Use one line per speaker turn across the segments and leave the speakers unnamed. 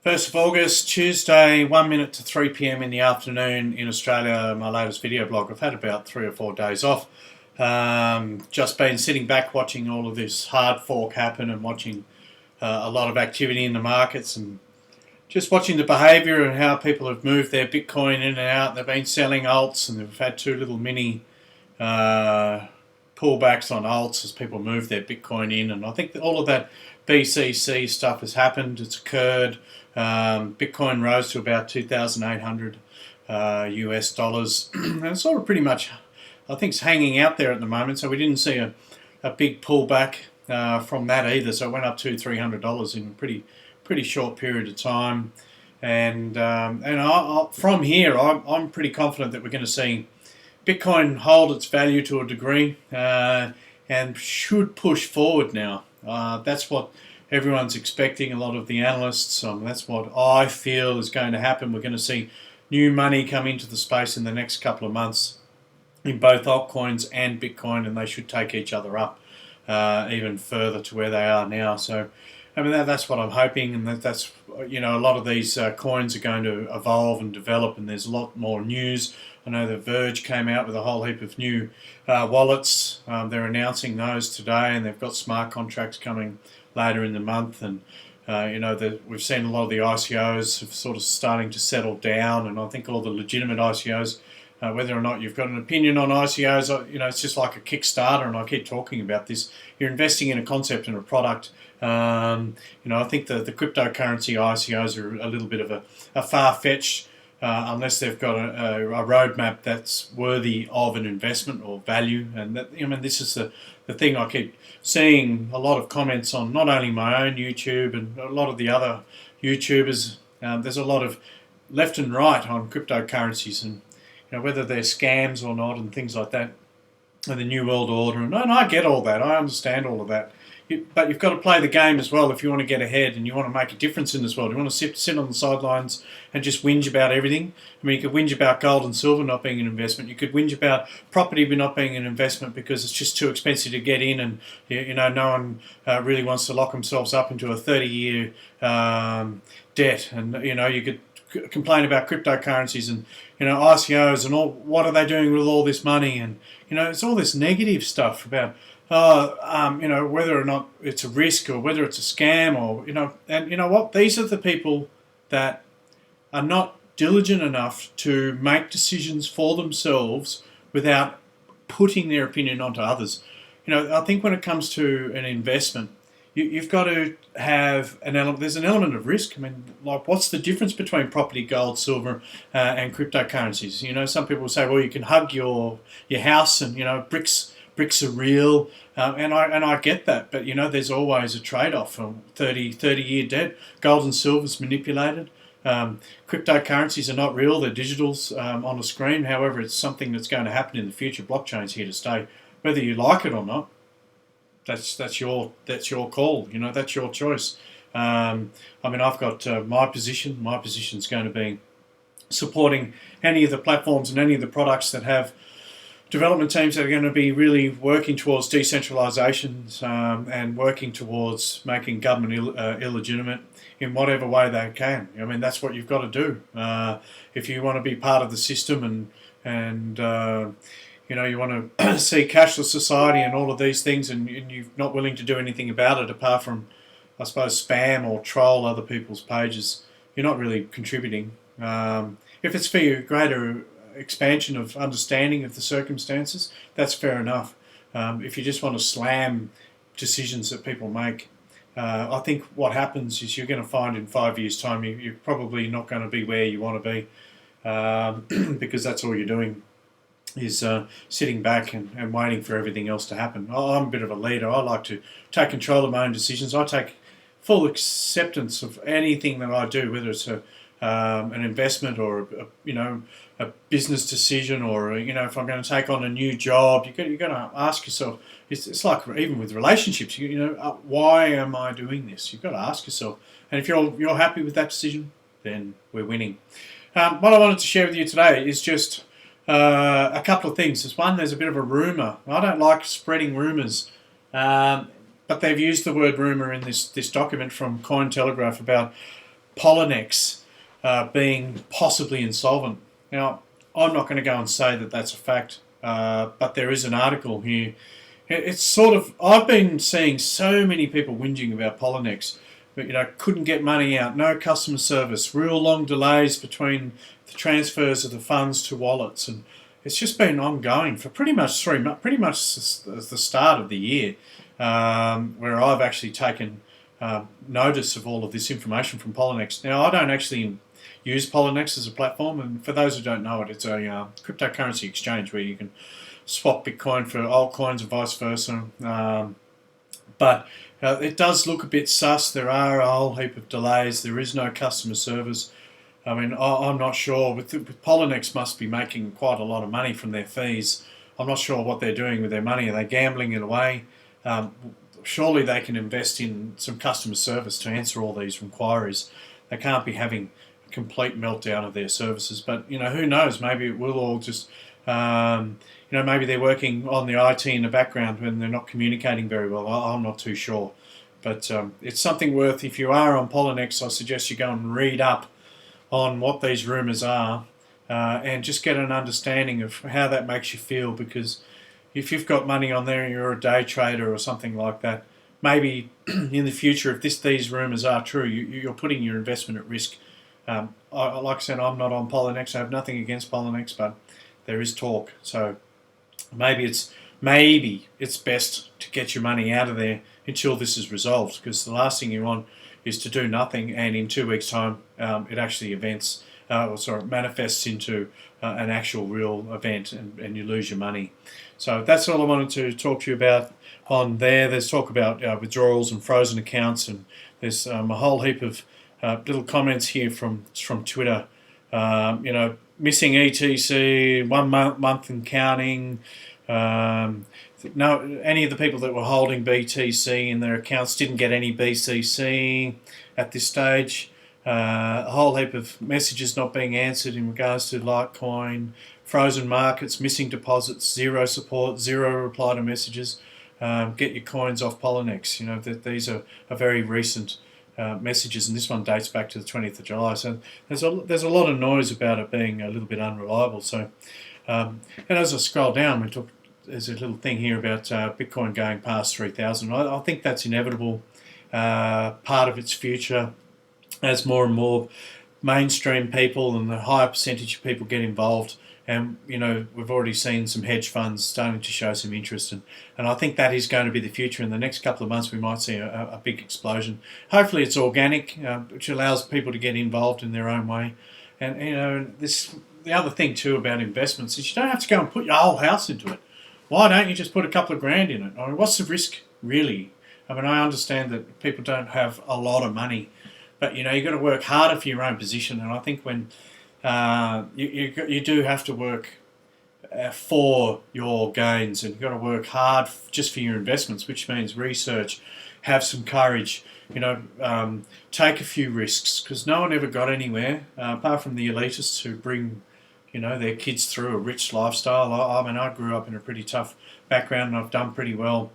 1st of August, Tuesday, 1 minute to 3 p.m. in the afternoon in Australia, my latest video blog. I've had about 3 or 4 days off. Just been sitting back watching all of this hard fork happen and watching a lot of activity in the markets and just watching the behaviour and how people have moved their Bitcoin in and out. They've been selling alts and they've had 2 little mini pullbacks on alts as people move their Bitcoin in, and I think that all of that BCC stuff has happened. It's occurred. Bitcoin rose to about 2,800 US dollars, and it's sort of pretty much, I think, it's hanging out there at the moment. So we didn't see a big pullback from that either. So it went up to $300 in a pretty short period of time, and from here, I'm pretty confident that we're going to see Bitcoin hold its value to a degree and should push forward now. That's what everyone's expecting, a lot of the analysts. That's what I feel is going to happen. We're going to see new money come into the space in the next couple of months in both altcoins and Bitcoin, and they should take each other up even further to where they are now. So, I mean, that's what I'm hoping, and that's a lot of these coins are going to evolve and develop, and there's a lot more news. I know that Verge came out with a whole heap of new wallets. They're announcing those today, and they've got smart contracts coming later in the month. And we've seen a lot of the ICOs sort of starting to settle down, and I think all the legitimate ICOs, whether or not you've got an opinion on ICOs, it's just like a Kickstarter, and I keep talking about this. You're investing in a concept and a product. I think the cryptocurrency ICOs are a little bit of a far-fetched, unless they've got a roadmap that's worthy of an investment or value. And that, this is the thing I keep seeing a lot of comments on, not only my own YouTube and a lot of the other YouTubers. There's a lot of left and right on cryptocurrencies, and whether they're scams or not and things like that, and the New World Order. And I get all that. I understand all of that. But you've got to play the game as well if you want to get ahead and you want to make a difference in this world. You want to sit on the sidelines and just whinge about everything. I mean, you could whinge about gold and silver not being an investment. You could whinge about property not being an investment because it's just too expensive to get in, and no one really wants to lock themselves up into a 30-year debt. And you could complain about cryptocurrencies and ICOs and all. What are they doing with all this money? And it's all this negative stuff about whether or not it's a risk or whether it's a scam, or and you know what? These are the people that are not diligent enough to make decisions for themselves without putting their opinion onto others. I think when it comes to an investment, you've got to have an element. There's an element of risk. I mean, like, what's the difference between property, gold, silver, and cryptocurrencies? Some people say, well, you can hug your house, and bricks are real, and I get that, but there's always a trade-off. For 30-year debt, gold and silver's manipulated. Cryptocurrencies are not real; they're digitals on a screen. However, it's something that's going to happen in the future. Blockchain's here to stay, whether you like it or not. That's your call. That's your choice. I've got my position. My position's going to be supporting any of the platforms and any of the products that have development teams that are going to be really working towards decentralisation and working towards making government illegitimate in whatever way they can. That's what you've got to do if you want to be part of the system, and you want to see cashless society and all of these things, and you're not willing to do anything about it apart from, I suppose, spam or troll other people's pages. You're not really contributing. If it's for your greater expansion of understanding of the circumstances, that's fair enough. If you just want to slam decisions that people make, I think what happens is you're going to find in 5 years' time you're probably not going to be where you want to be, because that's all you're doing is sitting back and waiting for everything else to happen. I'm a bit of a leader. I like to take control of my own decisions. I take full acceptance of anything that I do, whether it's an investment or a business decision, or if I'm going to take on a new job, you're going to ask yourself. It's like even with relationships. Why am I doing this? You've got to ask yourself. And if you're happy with that decision, then we're winning. What I wanted to share with you today is just a couple of things. There's a bit of a rumour. I don't like spreading rumours, but they've used the word rumour in this document from Cointelegraph about Poloniex being possibly insolvent. Now, I'm not going to go and say that that's a fact, but there is an article here. It's sort of, I've been seeing so many people whinging about Poloniex, but couldn't get money out, no customer service, real long delays between the transfers of the funds to wallets, and it's just been ongoing for pretty much 3 months, pretty much the start of the year, where I've actually taken notice of all of this information from Poloniex. Now, I don't actually use Poloniex as a platform, and for those who don't know it, it's a cryptocurrency exchange where you can swap Bitcoin for altcoins and vice versa. But it does look a bit sus. There are a whole heap of delays. There is no customer service. I mean, I'm not sure. With Poloniex must be making quite a lot of money from their fees. I'm not sure what they're doing with their money. Are they gambling it away? Surely they can invest in some customer service to answer all these inquiries. They can't be having a complete meltdown of their services. But, who knows? Maybe it will all just... maybe they're working on the IT in the background when they're not communicating very well. I'm not too sure. But it's something worth, if you are on Poloniex, I suggest you go and read up on what these rumours are and just get an understanding of how that makes you feel, because if you've got money on there and you're a day trader or something like that, maybe in the future, if these rumours are true, you're putting your investment at risk. Like I said, I'm not on Poloniex. I have nothing against Poloniex, but there is talk. So maybe it's best to get your money out of there until this is resolved, because the last thing you want is to do nothing, and in 2 weeks' time it actually manifests into an actual real event, and you lose your money. So that's all I wanted to talk to you about on there. There's talk about withdrawals and frozen accounts, and there's a whole heap of little comments here from Twitter. Missing ETC, 1 month and counting. Any of the people that were holding BTC in their accounts didn't get any BCC at this stage. A whole heap of messages not being answered in regards to LITECOIN, frozen markets, missing deposits, zero support, zero reply to messages. Get your coins off Poloniex. These are very recent messages, and this one dates back to the 20th of July. So there's a lot of noise about it being a little bit unreliable. So and as I scroll down, there's a little thing here about Bitcoin going past 3,000. I think that's inevitable, part of its future, as more and more mainstream people and the higher percentage of people get involved. And we've already seen some hedge funds starting to show some interest, and I think that is going to be the future. In the next couple of months we might see a big explosion. Hopefully it's organic, which allows people to get involved in their own way. And the other thing too about investments is you don't have to go and put your whole house into it. Why don't you just put a couple of grand in it? I mean, what's the risk really? I mean, I understand that people don't have a lot of money, but you've got to work harder for your own position. And I think when you do have to work for your gains, and you've got to work hard just for your investments, which means research, have some courage, take a few risks, because no one ever got anywhere apart from the elitists who bring their kids through a rich lifestyle. I mean, I grew up in a pretty tough background, and I've done pretty well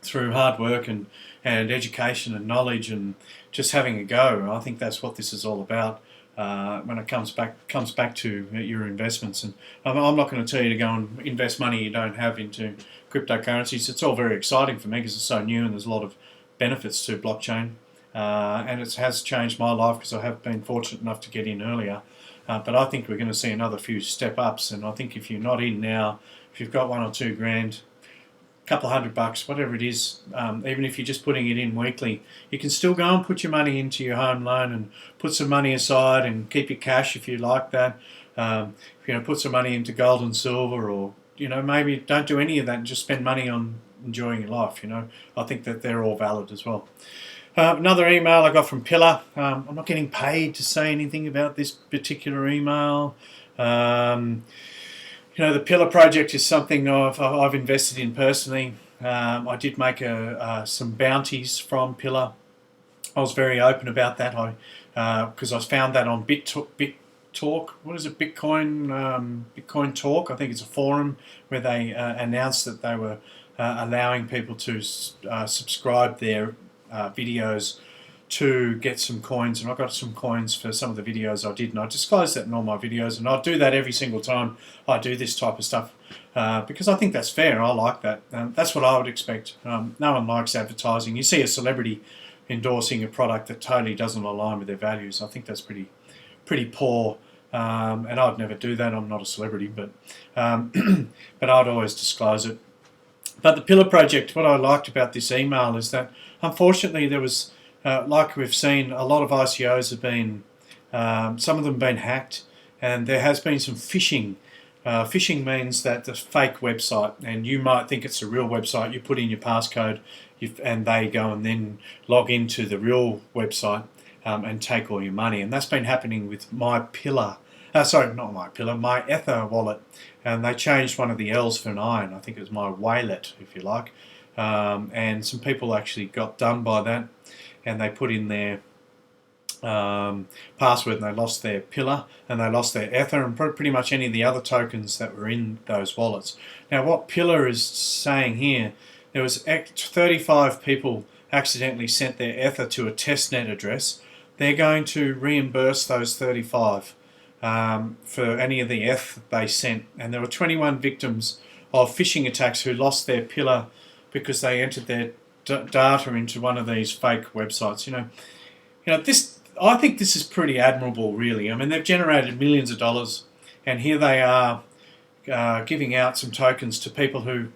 through hard work and education and knowledge and just having a go. I think that's what this is all about. When it comes back to your investments, and I'm not going to tell you to go and invest money you don't have into cryptocurrencies. It's all very exciting for me because it's so new, and there's a lot of benefits to blockchain, and it has changed my life because I have been fortunate enough to get in earlier. But I think we're going to see another few step ups, and I think if you're not in now, if you've got 1 or 2 grand, couple of $100, whatever it is, even if you're just putting it in weekly, you can still go and put your money into your home loan and put some money aside and keep your cash if you like that. Put some money into gold and silver, or maybe don't do any of that and just spend money on enjoying your life. I think that they're all valid as well. Another email I got from Pillar. I'm not getting paid to say anything about this particular email. The Pillar project is something I've invested in personally. I did make some bounties from Pillar. I was very open about that because I found that on BitTalk. What is it? Bitcoin Talk. I think it's a forum where they announced that they were allowing people to subscribe their videos to get some coins, and I got some coins for some of the videos I did, and I disclose that in all my videos, and I do that every single time I do this type of stuff because I think that's fair. I like that. That's what I would expect. No one likes advertising. You see a celebrity endorsing a product that totally doesn't align with their values. I think that's pretty poor, and I'd never do that. I'm not a celebrity, but but I'd always disclose it. But the Pillar Project, what I liked about this email is that unfortunately there was, like we've seen, a lot of ICOs have been, some of them have been hacked, and there has been some phishing. Phishing means that the fake website, and you might think it's a real website, you put in your passcode, and they go and then log into the real website and take all your money. And that's been happening with my Pillar. Sorry, not my Pillar, my Ether wallet, and they changed one of the L's for an I, and I think it was my Wallet, if you like, and some people actually got done by that, and they put in their password and they lost their Pillar and they lost their Ether and pretty much any of the other tokens that were in those wallets. Now what Pillar is saying here, there was 35 people accidentally sent their Ether to a testnet address. They're going to reimburse those 35 for any of the ETH they sent, and there were 21 victims of phishing attacks who lost their Pillar because they entered their data into one of these fake websites. You know, this. I think this is pretty admirable, really. I mean, they've generated millions of dollars, and here they are giving out some tokens to people who,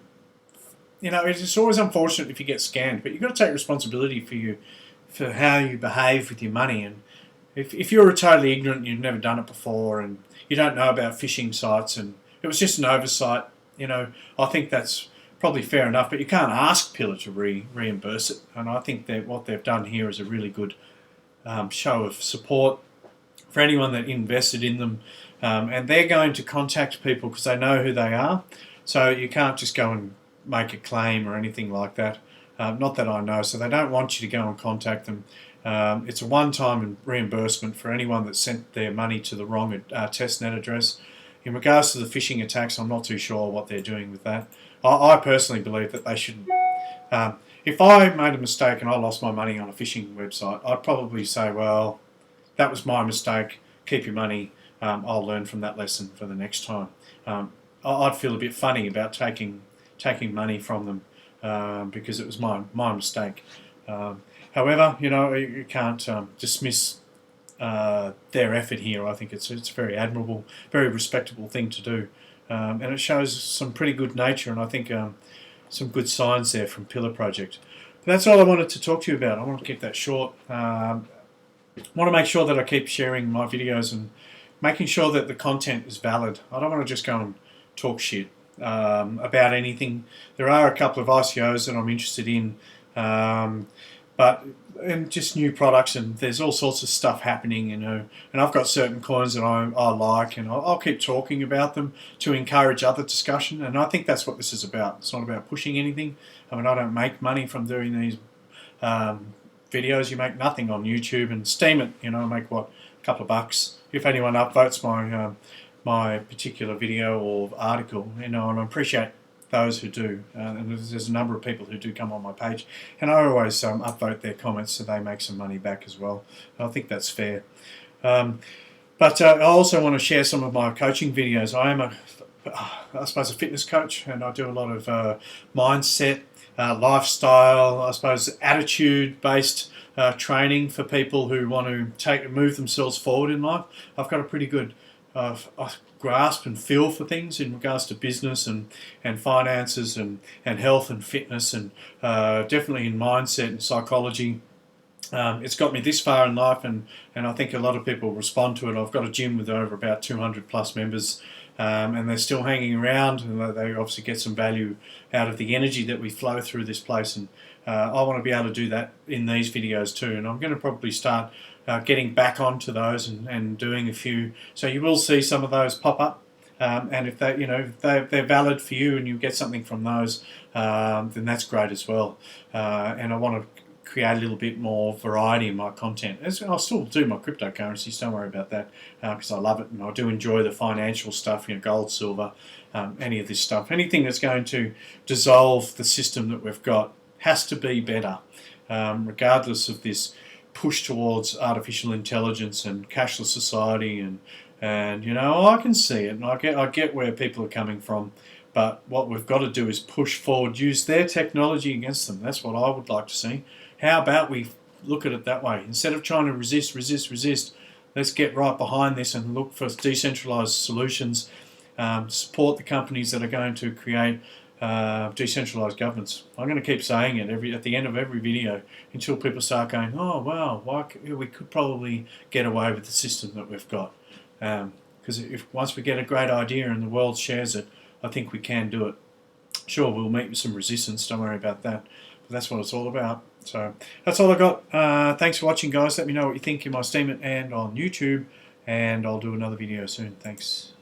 you know, it's always unfortunate if you get scammed, but you've got to take responsibility for how you behave with your money. And if you're totally ignorant, you've never done it before, and you don't know about phishing sites, and it was just an oversight, you know, I think that's probably fair enough, but you can't ask Pillar to reimburse it. And I think that what they've done here is a really good show of support for anyone that invested in them, and they're going to contact people because they know who they are, so you can't just go and make a claim or anything like that, not that I know, so they don't want you to go and contact them. It's a one-time reimbursement for anyone that sent their money to the wrong testnet address. In regards to the phishing attacks, I'm not too sure what they're doing with that. I personally believe that they shouldn't. If I made a mistake and I lost my money on a phishing website, I'd probably say, well, that was my mistake, keep your money, I'll learn from that lesson for the next time. I'd feel a bit funny about taking money from them because it was my mistake. However, you know, you can't dismiss their effort here. I think it's a very admirable, very respectable thing to do, and it shows some pretty good nature, and I think some good signs there from Pillar Project. But that's all I wanted to talk to you about. I want to keep that short. I want to make sure that I keep sharing my videos and making sure that the content is valid. I don't want to just go and talk shit about anything. There are a couple of ICOs that I'm interested in, and just new products, and there's all sorts of stuff happening, you know, and I've got certain coins that I like, and I'll keep talking about them to encourage other discussion, and I think that's what this is about. It's not about pushing anything. I mean, I don't make money from doing these videos. You make nothing on YouTube, and Steem it, you know, make what, a couple of bucks if anyone upvotes my particular video or article, you know, and I appreciate those who do, and there's a number of people who do come on my page, and I always upvote their comments so they make some money back as well. I think that's fair. But I also want to share some of my coaching videos. I am I suppose a fitness coach, and I do a lot of mindset, lifestyle, I suppose attitude-based training for people who want to move themselves forward in life. I've got a pretty good grasp and feel for things in regards to business and finances and health and fitness, and definitely in mindset and psychology. It's got me this far in life, and I think a lot of people respond to it. I've got a gym with over about 200 plus members, and they're still hanging around, and they obviously get some value out of the energy that we flow through this place, and I want to be able to do that in these videos too, and I'm going to probably start getting back onto those and doing a few. So you will see some of those pop up, and if they, you know, if they're valid for you and you get something from those, then that's great as well. And I want to create a little bit more variety in my content. I'll still do my cryptocurrencies, don't worry about that, because I love it, and I do enjoy the financial stuff, you know, gold, silver, any of this stuff. Anything that's going to dissolve the system that we've got has to be better, regardless of this push towards artificial intelligence and cashless society, and you know, I can see it, and I get where people are coming from, but what we've got to do is push forward, use their technology against them. That's what I would like to see. How about we look at it that way? Instead of trying to resist, let's get right behind this and look for decentralized solutions, support the companies that are going to create decentralized governance. I'm going to keep saying it at the end of every video until people start going, oh wow, we could probably get away with the system that we've got. Because once we get a great idea and the world shares it, I think we can do it. Sure, we'll meet with some resistance, don't worry about that. But that's what it's all about. So that's all I got. Thanks for watching, guys. Let me know what you think in my Steem and on YouTube, and I'll do another video soon. Thanks.